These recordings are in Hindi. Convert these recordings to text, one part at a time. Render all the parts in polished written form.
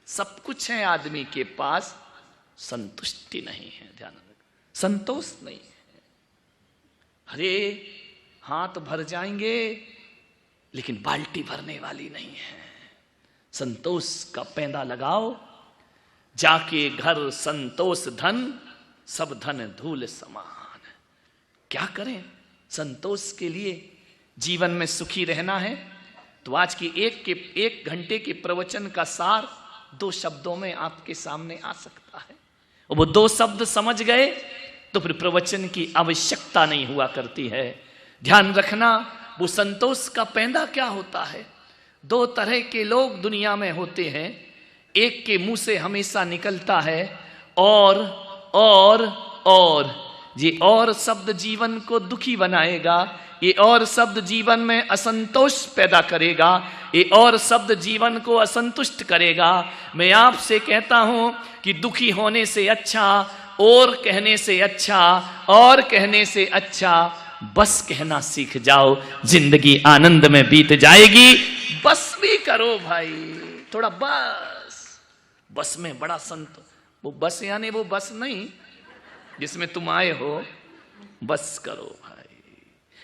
सब कुछ है आदमी के पास, संतुष्टि नहीं है। ध्यान रखना, संतोष नहीं है। अरे हाथ भर जाएंगे लेकिन बाल्टी भरने वाली नहीं है। संतोष का पैंदा लगाओ, जाके घर संतोष धन, सब धन धूल समान। क्या करें संतोष के लिए? जीवन में सुखी रहना है तो आज की एक घंटे के प्रवचन का सार 2 शब्दों में आपके सामने आ सकता है। और वो 2 शब्द समझ गए तो फिर प्रवचन की आवश्यकता नहीं हुआ करती है। ध्यान रखना, वो संतोष का पैंदा क्या होता है? 2 तरह के लोग दुनिया में होते हैं। एक के मुंह से हमेशा निकलता है और ये और शब्द जीवन को दुखी बनाएगा, ये और शब्द जीवन में असंतोष पैदा करेगा, ये और शब्द जीवन को असंतुष्ट करेगा। मैं आपसे कहता हूं कि दुखी होने से अच्छा, और कहने से अच्छा, और कहने से अच्छा बस कहना सीख जाओ, जिंदगी आनंद में बीत जाएगी। बस भी करो भाई, थोड़ा बस में बड़ा वो बस यानी वो बस नहीं जिसमें तुम आए हो, बस करो भाई।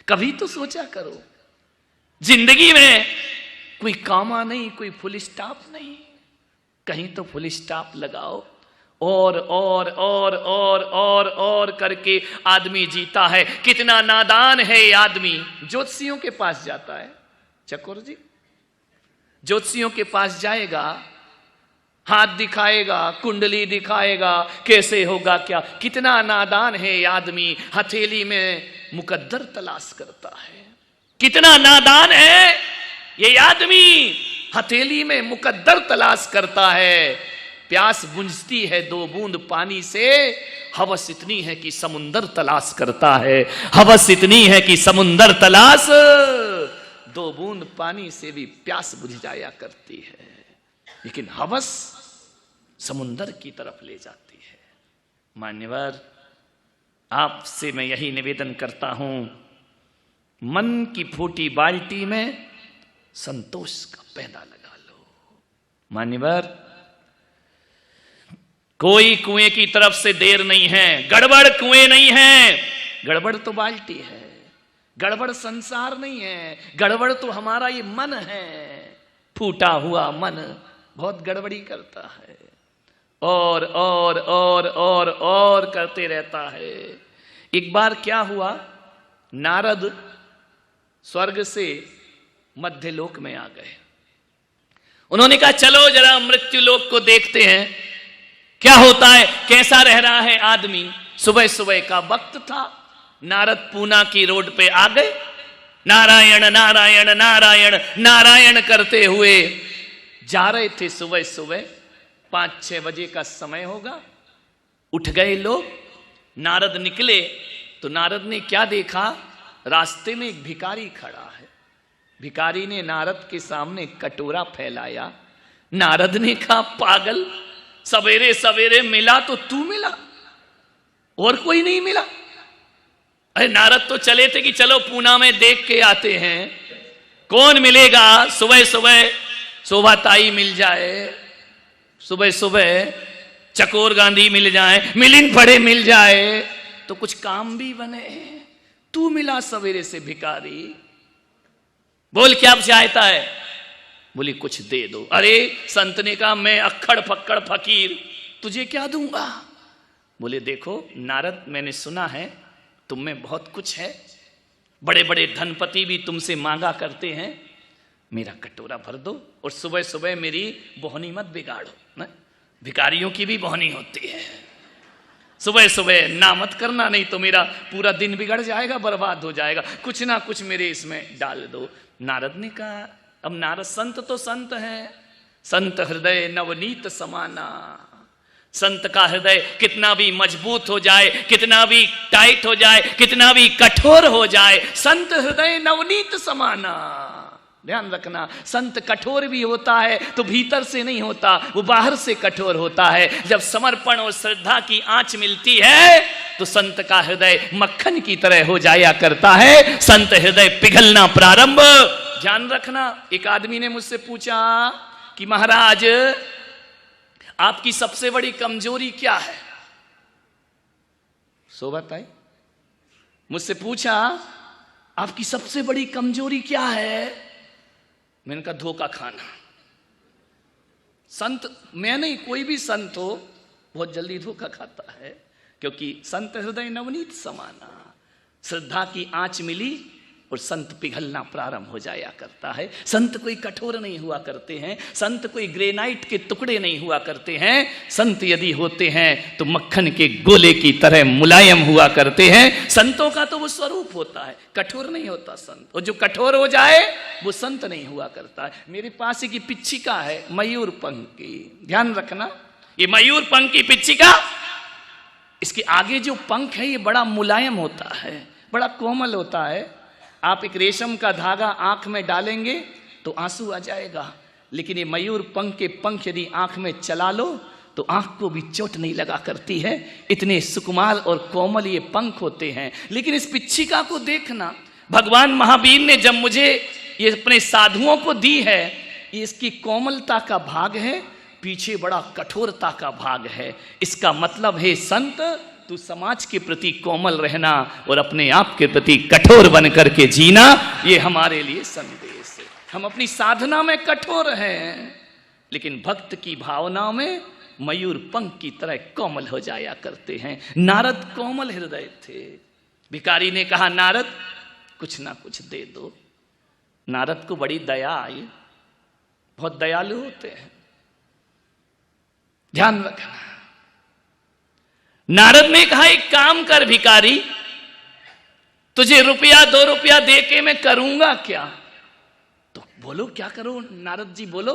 कभी तो सोचा करो जिंदगी में कोई कामा नहीं, कोई फुल स्टॉप नहीं, कहीं तो फुल स्टॉप लगाओ। और करके आदमी जीता है। कितना नादान है ये आदमी। ज्योतिषियों के पास जाता है, चकोर जी ज्योतिषियों के पास जाएगा, हाथ दिखाएगा, कुंडली दिखाएगा, कैसे होगा क्या। कितना नादान है ये आदमी। हथेली में मुकद्दर तलाश करता है। कितना नादान है ये आदमी, हथेली में मुकद्दर तलाश करता है। प्यास बुझती है 2 बूंद पानी से, हवस इतनी है कि समुंदर तलाश करता है। हवस इतनी है कि समुंदर तलाश, 2 बूंद पानी से भी प्यास बुझ जाया करती है। लेकिन हवस समुंदर की तरफ ले जाती है। मान्यवर, आपसे मैं यही निवेदन करता हूं, मन की फूटी बाल्टी में संतोष का पैंदा लगा लो। मान्यवर, कोई कुएं की तरफ से देर नहीं है, गड़बड़ कुएं नहीं है। गड़बड़ तो बाल्टी है, गड़बड़ संसार नहीं है, गड़बड़ तो हमारा ये मन है। फूटा हुआ मन बहुत गड़बड़ी करता है और करते रहता है। एक बार क्या हुआ, नारद स्वर्ग से मध्य लोक में आ गए। उन्होंने कहा चलो जरा मृत्यु लोक को देखते हैं, क्या होता है, कैसा रह रहा है आदमी। सुबह सुबह का वक्त था। नारद पूना की रोड पे आ गए। नारायण नारायण नारायण नारायण करते हुए जा रहे थे। सुबह सुबह 5-6 बजे का समय होगा। उठ गए लोग। नारद निकले तो नारद ने क्या देखा, रास्ते में एक भिखारी खड़ा है। भिखारी ने नारद के सामने कटोरा फैलाया। नारद ने कहा पागल, सवेरे सवेरे मिला तो तू मिला, और कोई नहीं मिला। अरे नारद तो चले थे कि चलो पूना में देख के आते हैं, कौन मिलेगा। सुबह सुबह शोभाताई मिल जाए, सुबह सुबह चकोर गांधी मिल जाए, मिलिंद फड़े मिल जाए तो कुछ काम भी बने। तू मिला सवेरे से भिखारी, बोल क्या चाहता है। बोली कुछ दे दो। अरे संत ने कहा मैं अक्खड़ फक्कड़ फकीर, तुझे क्या दूंगा। बोले देखो नारद, मैंने सुना है तुम में बहुत कुछ है, बड़े बड़े धनपति भी तुमसे मांगा करते हैं, मेरा कटोरा भर दो और सुबह सुबह मेरी बोहनी मत बिगाड़ो ना। भिखारियों की भी बोहनी होती है। सुबह सुबह ना मत करना, नहीं तो मेरा पूरा दिन बिगड़ जाएगा, बर्बाद हो जाएगा। कुछ ना कुछ मेरे इसमें डाल दो। नारद ने कहा, अब नारद संत तो संत हैं, संत हृदय नवनीत समाना। संत का हृदय कितना भी मजबूत हो जाए, कितना भी टाइट हो जाए, कितना भी कठोर हो जाए, संत हृदय नवनीत समाना। ध्यान रखना, संत कठोर भी होता है तो भीतर से नहीं होता, वो बाहर से कठोर होता है। जब समर्पण और श्रद्धा की आंच मिलती है तो संत का हृदय मक्खन की तरह हो जाया करता है, संत हृदय पिघलना प्रारंभ। ध्यान रखना, एक आदमी ने मुझसे पूछा कि महाराज आपकी सबसे बड़ी कमजोरी क्या है? सो बताए, मुझसे पूछा आपकी सबसे बड़ी कमजोरी क्या है? मैंने कहा धोखा खाना। संत, मैं नहीं, कोई भी संत हो बहुत जल्दी धोखा खाता है, क्योंकि संत हृदय नवनीत समाना, श्रद्धा की आंच मिली और संत पिघलना प्रारंभ हो जाया करता है। संत कोई कठोर नहीं हुआ करते हैं, संत कोई ग्रेनाइट के टुकड़े नहीं हुआ करते हैं। संत यदि होते हैं तो मक्खन के गोले की तरह मुलायम हुआ करते हैं। संतों का तो वो स्वरूप होता है, कठोर नहीं होता संत। और जो कठोर हो जाए वो संत नहीं हुआ करता है। मेरे पास एक पिच्छिका है मयूर पंख की, ध्यान रखना, ये मयूर पंख की पिच्छिका, इसके आगे जो पंख है ये बड़ा मुलायम होता है, बड़ा कोमल होता है। आप एक रेशम का धागा आंख में डालेंगे तो आंसू आ जाएगा, लेकिन ये मयूर पंख के पंख यदि आंख में चला लो तो आंख को भी चोट नहीं लगा करती है। इतने सुकुमार और कोमल ये पंख होते हैं। लेकिन इस पिच्छिका को देखना, भगवान महावीर ने जब मुझे ये अपने साधुओं को दी है, ये इसकी कोमलता का भाग है, पीछे बड़ा कठोरता का भाग है। इसका मतलब है संत, तू समाज के प्रति कोमल रहना और अपने आप के प्रति कठोर बन करके जीना, ये हमारे लिए संदेश है। हम अपनी साधना में कठोर हैं, लेकिन भक्त की भावना में मयूर पंख की तरह कोमल हो जाया करते हैं। नारद कोमल हृदय थे। भिखारी ने कहा नारद कुछ ना कुछ दे दो। नारद को बड़ी दया आई, बहुत दयालु होते हैं, ध्यान रखना। नारद ने कहा एक काम कर भिखारी, तुझे रुपया 2 रुपया दे के मैं करूंगा क्या? तो बोलो क्या करो नारद जी, बोलो।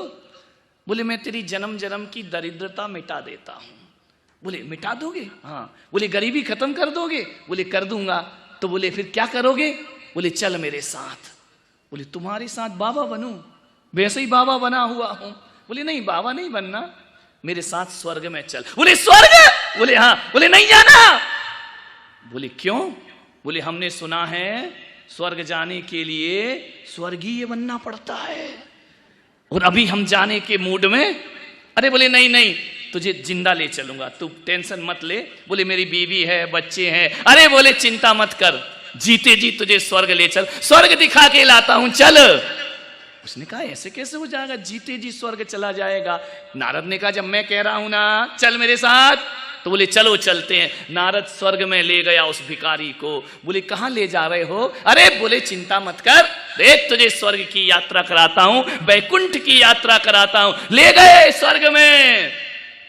बोले मैं तेरी जन्म जन्म की दरिद्रता मिटा देता हूं। बोले मिटा दोगे? हाँ। बोले गरीबी खत्म कर दोगे? बोले कर दूंगा। तो बोले फिर क्या करोगे? बोले चल मेरे साथ। बोले तुम्हारे साथ बाबा बनूं? वैसे ही बाबा बना हुआ हूं। बोले नहीं बाबा नहीं बनना, मेरे साथ स्वर्ग में चल। बोले स्वर्ग? बोले हाँ। बोले नहीं जाना। बोले क्यों? बोले हमने सुना है स्वर्ग जाने के लिए स्वर्गीय बनना पड़ता है, और अभी हम जाने के मूड में। अरे बोले नहीं नहीं, तुझे जिंदा ले चलूंगा, तू टेंशन मत ले। बोले मेरी बीवी है, बच्चे हैं। अरे बोले चिंता मत कर, जीते जी तुझे स्वर्ग ले चल, स्वर्ग दिखा के लाता हूं, चल। उसने कहा ऐसे कैसे हो जाएगा, जीते जी स्वर्ग चला जाएगा? नारद ने कहा जब मैं कह रहा हूं ना चल मेरे साथ, तो बोले चलो चलते हैं। नारद स्वर्ग में ले गया उस भिखारी को। बोले कहां ले जा रहे हो? अरे बोले चिंता मत कर, देख तुझे स्वर्ग की यात्रा कराता हूं, बैकुंठ की यात्रा कराता हूं। ले गए स्वर्ग में।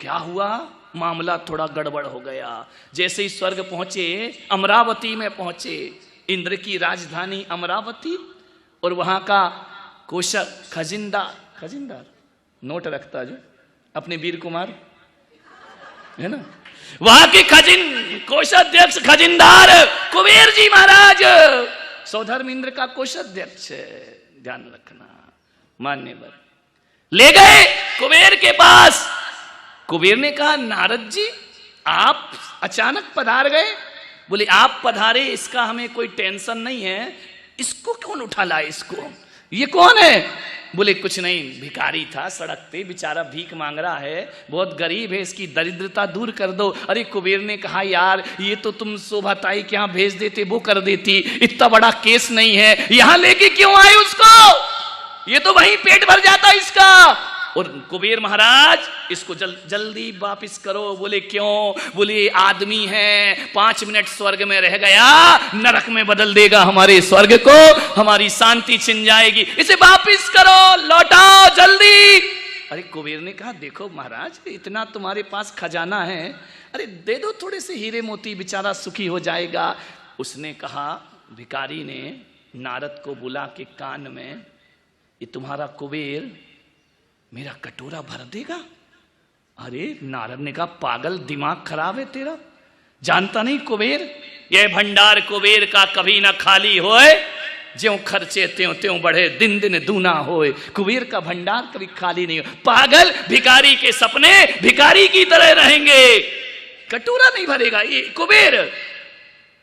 क्या हुआ? मामला थोड़ा गड़बड़ हो गया। जैसे ही स्वर्ग पहुंचे, अमरावती में पहुंचे, इंद्र की राजधानी अमरावती, और वहां का कोषक खजिनदार नोट रखता जो अपने वीर कुमार है ना, वहां के कोषाध्यक्ष खजिनदार कुबेर जी महाराज, सौधर्म इंद्र का कोषाध्यक्ष, ध्यान रखना, मान्यवर। ले गए कुबेर के पास। कुबेर ने कहा नारद जी आप अचानक पधार गए? बोले आप पधारे इसका हमें कोई टेंशन नहीं है, इसको कौन उठा लाए? इसको, ये कौन है? बोले कुछ नहीं, भिखारी था सड़क पे, बेचारा भीख मांग रहा है, बहुत गरीब है, इसकी दरिद्रता दूर कर दो। अरे कुबेर ने कहा यार ये तो तुम शोभाताई के यहाँ भेज देते, वो कर देती, इतना बड़ा केस नहीं है, यहाँ लेके क्यों आए उसको? ये तो वहीं पेट भर जाता इसका। और कुबेर महाराज इसको जल्दी वापिस करो। बोले क्यों? बोले आदमी है, 5 मिनट स्वर्ग में रह गया, नरक में बदल देगा हमारे स्वर्ग को, हमारी शांति छिन जाएगी, इसे वापिस करो, लौटाओ जल्दी। अरे कुबेर ने कहा देखो महाराज इतना तुम्हारे पास खजाना है, अरे दे दो थोड़े से हीरे मोती, बेचारा सुखी हो जाएगा। उसने कहा, भिखारी ने नारद को बुला के कान में, ये तुम्हारा कुबेर मेरा कटोरा भर देगा? अरे नारद ने कहा पागल, दिमाग खराब है तेरा, जानता नहीं कुबेर, यह भंडार कुबेर का कभी ना खाली होए, ज्यों खर्चे त्यों त्यों बढ़े, दिन दिन दूना होए। कुबेर का भंडार कभी खाली नहीं हो। पागल, भिखारी के सपने भिखारी की तरह रहेंगे, कटोरा नहीं भरेगा ये कुबेर,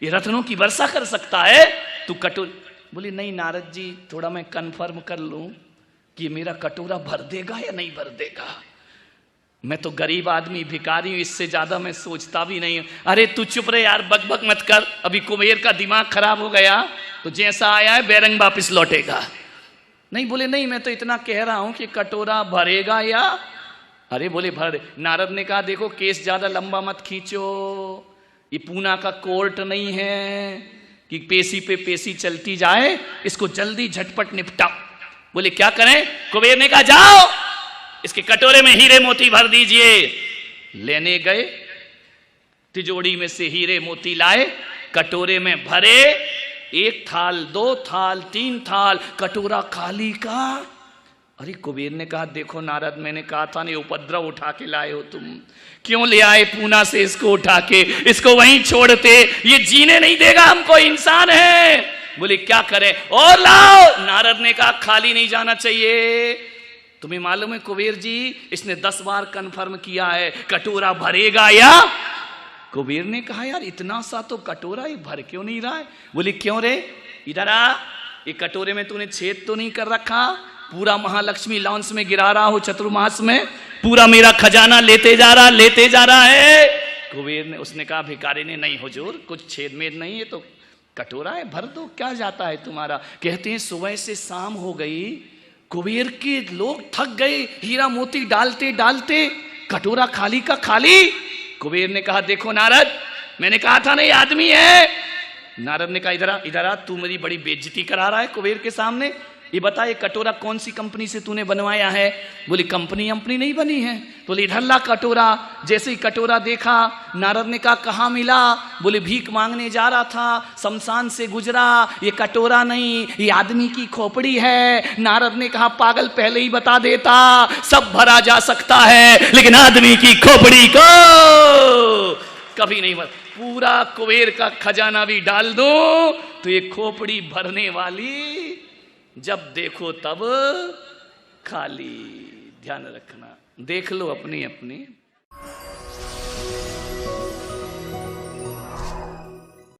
ये रत्नों की वर्षा कर सकता है, तू कटोरा। बोले नहीं नारद जी थोड़ा मैं कंफर्म कर लूं कि मेरा कटोरा भर देगा या नहीं भर देगा। मैं तो गरीब आदमी भिखारी हूं, इससे ज्यादा मैं सोचता भी नहीं हूं। अरे तू चुप रहे यार, बक बक मत कर, अभी कुबेर का दिमाग खराब हो गया तो जैसा आया है बेरंग वापिस लौटेगा। नहीं, बोले नहीं, मैं तो इतना कह रहा हूं कि कटोरा भरेगा या, अरे बोले भर। नारद ने कहा देखो केस ज्यादा लंबा मत खींचो, ये पूना का कोर्ट नहीं है कि पेशी पे पेशी चलती जाए, इसको जल्दी झटपट निपटाओ। बोले क्या करें? कुबेर ने कहा जाओ इसके कटोरे में हीरे मोती भर दीजिए। लेने गए, तिजोड़ी में से हीरे मोती लाए, कटोरे में भरे, 1 थाल 2 थाल 3 थाल, कटोरा खाली का। अरे कुबेर ने कहा देखो नारद, मैंने कहा था नहीं, उपद्रव उठा के लाए हो तुम, क्यों ले आए पूना से इसको उठा के, इसको वहीं छोड़ते, ये जीने नहीं देगा हमको, इंसान है। बोले क्या करें? और लाओ। नारद ने कहा खाली नहीं जाना चाहिए। तुम्हें मालूम है कुबेर जी, इसने 10 बार कंफर्म किया है कटोरा भरेगा या। कुबेर ने कहा यार इतना सा तो कटोरा ही भर क्यों नहीं रहा है? बोले क्यों रे? इधर आ, ये कटोरे में तूने छेद तो नहीं कर रखा? पूरा महालक्ष्मी लॉन्च में गिरा रहा हो चतुर्मास में, पूरा मेरा खजाना लेते जा रहा है। कुबेर ने, उसने कहा भिखारी ने, नहीं हुजूर कुछ छेद मेद नहीं है, तो कटोरा है, भर दो, क्या जाता है तुम्हारा। कहते हैं सुबह से शाम हो गई, कुबेर के लोग थक गए, हीरा मोती डालते डालते कटोरा खाली का खाली। कुबेर ने कहा देखो नारद, मैंने कहा था नहीं आदमी है। नारद ने कहा इधर आ, तू मेरी बड़ी बेइज्जती करा रहा है कुबेर के सामने। ये बता ये कटोरा कौन सी कंपनी से तूने बनवाया है? बोली कंपनी नहीं बनी है। बोले इधर ला कटोरा। जैसे ही कटोरा देखा, नारद ने कहा कहाँ मिला? बोले भीख मांगने जा रहा था, शमशान से गुजरा, ये कटोरा नहीं, ये आदमी की खोपड़ी है। नारद ने कहा पागल, पहले ही बता देता, सब भरा जा सकता है लेकिन आदमी की खोपड़ी को कभी नहीं भर। पूरा कुबेर का खजाना भी डाल दो तो ये खोपड़ी भरने वाली जब देखो तब खाली। ध्यान रखना, देख लो अपनी अपनी।